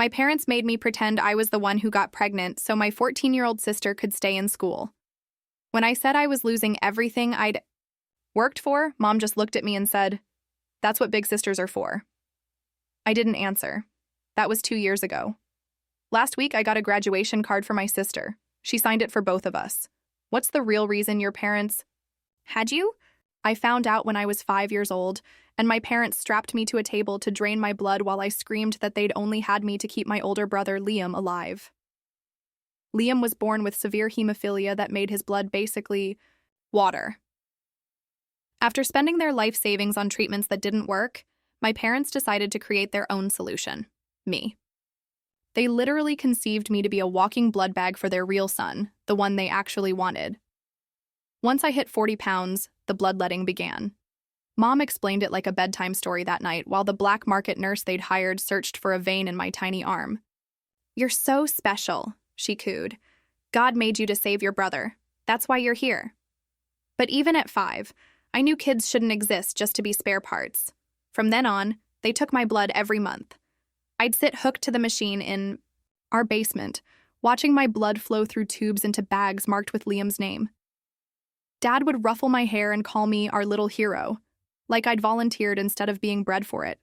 My parents made me pretend I was the one who got pregnant so my 14-year-old sister could stay in school. When I said I was losing everything I'd worked for, Mom just looked at me and said, "That's what big sisters are for." I didn't answer. That was 2 years ago. Last week, I got a graduation card for my sister. She signed it for both of us. What's the real reason your parents had you? I found out when I was 5 years old, and my parents strapped me to a table to drain my blood while I screamed that they'd only had me to keep my older brother, Liam, alive. Liam was born with severe hemophilia that made his blood basically water. After spending their life savings on treatments that didn't work, my parents decided to create their own solution, me. They literally conceived me to be a walking blood bag for their real son, the one they actually wanted. Once I hit 40 pounds, the bloodletting began. Mom explained it like a bedtime story that night while the black market nurse they'd hired searched for a vein in my tiny arm. "You're so special," she cooed. "God made you to save your brother. That's why you're here." But even at 5, I knew kids shouldn't exist just to be spare parts. From then on, they took my blood every month. I'd sit hooked to the machine in our basement, watching my blood flow through tubes into bags marked with Liam's name. Dad would ruffle my hair and call me our little hero, like I'd volunteered instead of being bred for it.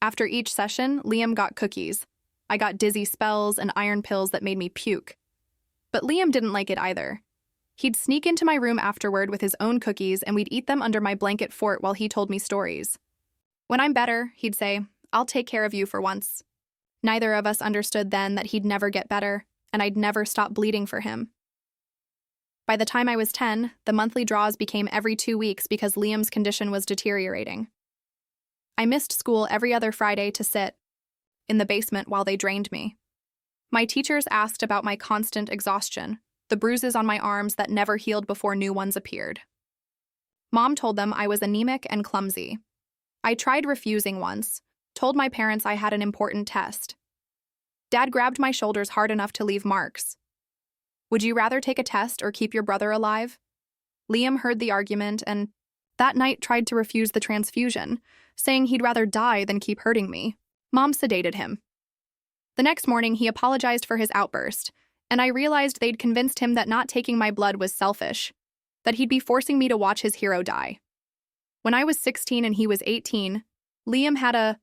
After each session, Liam got cookies. I got dizzy spells and iron pills that made me puke. But Liam didn't like it either. He'd sneak into my room afterward with his own cookies and we'd eat them under my blanket fort while he told me stories. When I'm better, he'd say, "I'll take care of you for once." Neither of us understood then that he'd never get better, and I'd never stop bleeding for him. By the time I was 10, the monthly draws became every 2 weeks because Liam's condition was deteriorating. I missed school every other Friday to sit in the basement while they drained me. My teachers asked about my constant exhaustion, the bruises on my arms that never healed before new ones appeared. Mom told them I was anemic and clumsy. I tried refusing once, told my parents I had an important test. Dad grabbed my shoulders hard enough to leave marks. "Would you rather take a test or keep your brother alive?" Liam heard the argument and that night tried to refuse the transfusion, saying he'd rather die than keep hurting me. Mom sedated him. The next morning, he apologized for his outburst, and I realized they'd convinced him that not taking my blood was selfish, that he'd be forcing me to watch his hero die. When I was 16 and he was 18, Liam had a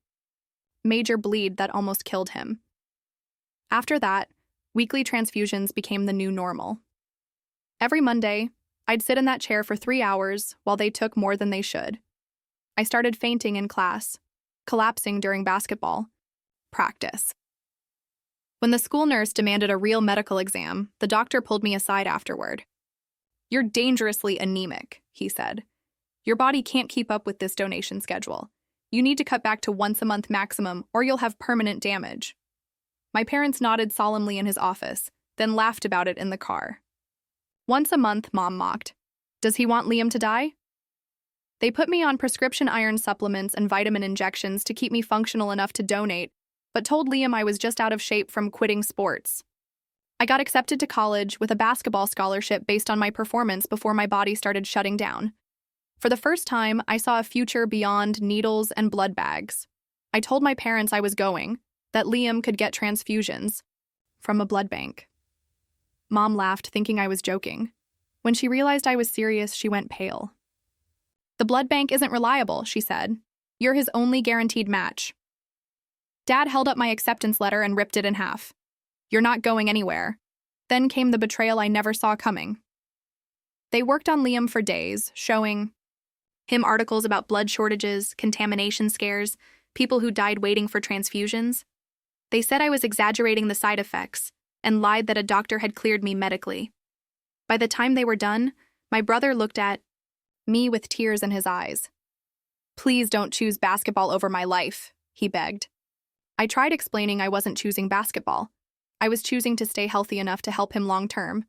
major bleed that almost killed him. After that, weekly transfusions became the new normal. Every Monday, I'd sit in that chair for 3 hours while they took more than they should. I started fainting in class, collapsing during basketball practice. When the school nurse demanded a real medical exam, the doctor pulled me aside afterward. "You're dangerously anemic," he said. "Your body can't keep up with this donation schedule. You need to cut back to once a month maximum, or you'll have permanent damage." My parents nodded solemnly in his office, then laughed about it in the car. "Once a month," Mom mocked. "Does he want Liam to die?" They put me on prescription iron supplements and vitamin injections to keep me functional enough to donate, but told Liam I was just out of shape from quitting sports. I got accepted to college with a basketball scholarship based on my performance before my body started shutting down. For the first time, I saw a future beyond needles and blood bags. I told my parents I was going, that Liam could get transfusions from a blood bank. Mom laughed, thinking I was joking. When she realized I was serious, she went pale. "The blood bank isn't reliable," she said. "You're his only guaranteed match." Dad held up my acceptance letter and ripped it in half. "You're not going anywhere." Then came the betrayal I never saw coming. They worked on Liam for days, showing him articles about blood shortages, contamination scares, people who died waiting for transfusions. They said I was exaggerating the side effects and lied that a doctor had cleared me medically. By the time they were done, my brother looked at me with tears in his eyes. "Please don't choose basketball over my life," he begged. I tried explaining I wasn't choosing basketball. I was choosing to stay healthy enough to help him long term,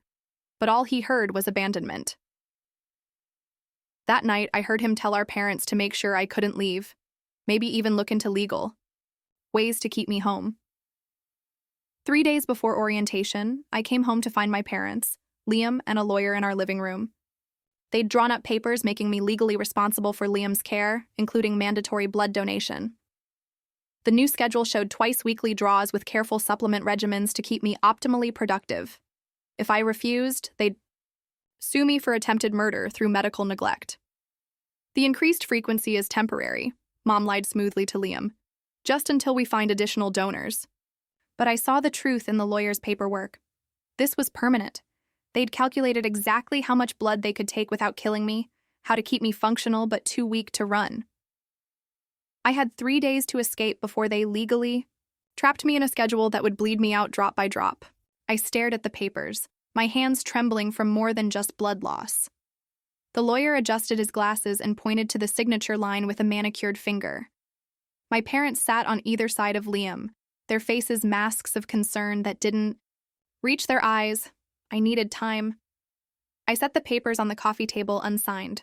but all he heard was abandonment. That night, I heard him tell our parents to make sure I couldn't leave, maybe even look into legal ways to keep me home. 3 days before orientation, I came home to find my parents, Liam, and a lawyer in our living room. They'd drawn up papers making me legally responsible for Liam's care, including mandatory blood donation. The new schedule showed twice-weekly draws with careful supplement regimens to keep me optimally productive. If I refused, they'd sue me for attempted murder through medical neglect. The increased frequency is temporary, Mom lied smoothly to Liam, just until we find additional donors. But I saw the truth in the lawyer's paperwork. This was permanent. They'd calculated exactly how much blood they could take without killing me, how to keep me functional but too weak to run. I had 3 days to escape before they legally trapped me in a schedule that would bleed me out drop by drop. I stared at the papers, my hands trembling from more than just blood loss. The lawyer adjusted his glasses and pointed to the signature line with a manicured finger. My parents sat on either side of Liam, their faces masks of concern that didn't reach their eyes. I needed time. I set the papers on the coffee table unsigned.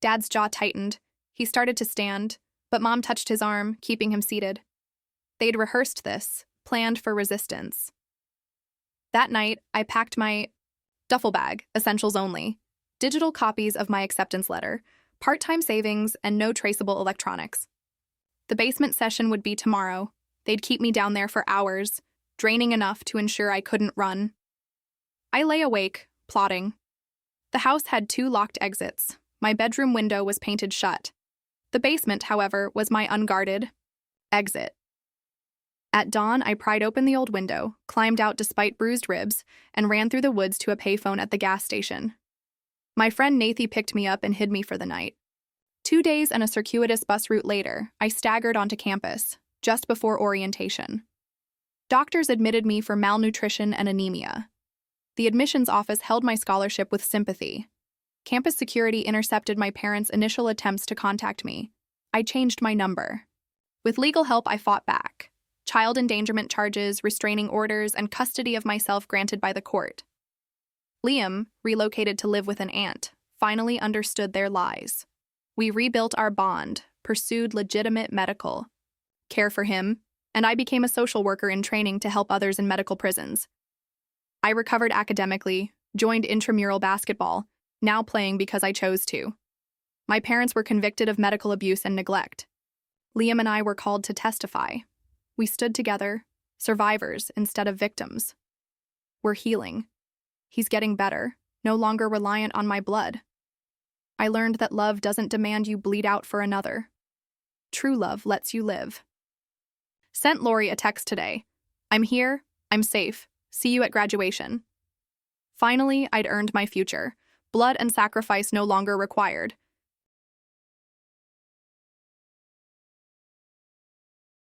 Dad's jaw tightened. He started to stand, but Mom touched his arm, keeping him seated. They'd rehearsed this, planned for resistance. That night, I packed my duffel bag, essentials only, digital copies of my acceptance letter, part-time savings, and no traceable electronics. The basement session would be tomorrow. They'd keep me down there for hours, draining enough to ensure I couldn't run. I lay awake, plotting. The house had 2 locked exits. My bedroom window was painted shut. The basement, however, was my unguarded exit. At dawn, I pried open the old window, climbed out despite bruised ribs, and ran through the woods to a payphone at the gas station. My friend Nathy picked me up and hid me for the night. 2 days and a circuitous bus route later, I staggered onto campus, just before orientation. Doctors admitted me for malnutrition and anemia. The admissions office held my scholarship with sympathy. Campus security intercepted my parents' initial attempts to contact me. I changed my number. With legal help, I fought back. Child endangerment charges, restraining orders, and custody of myself granted by the court. Liam, relocated to live with an aunt, finally understood their lies. We rebuilt our bond, pursued legitimate medical care for him, and I became a social worker in training to help others in medical prisons. I recovered academically, joined intramural basketball, now playing because I chose to. My parents were convicted of medical abuse and neglect. Liam and I were called to testify. We stood together, survivors instead of victims. We're healing. He's getting better, no longer reliant on my blood. I learned that love doesn't demand you bleed out for another. True love lets you live. Sent Lori a text today. I'm here, I'm safe, see you at graduation. Finally, I'd earned my future. Blood and sacrifice no longer required.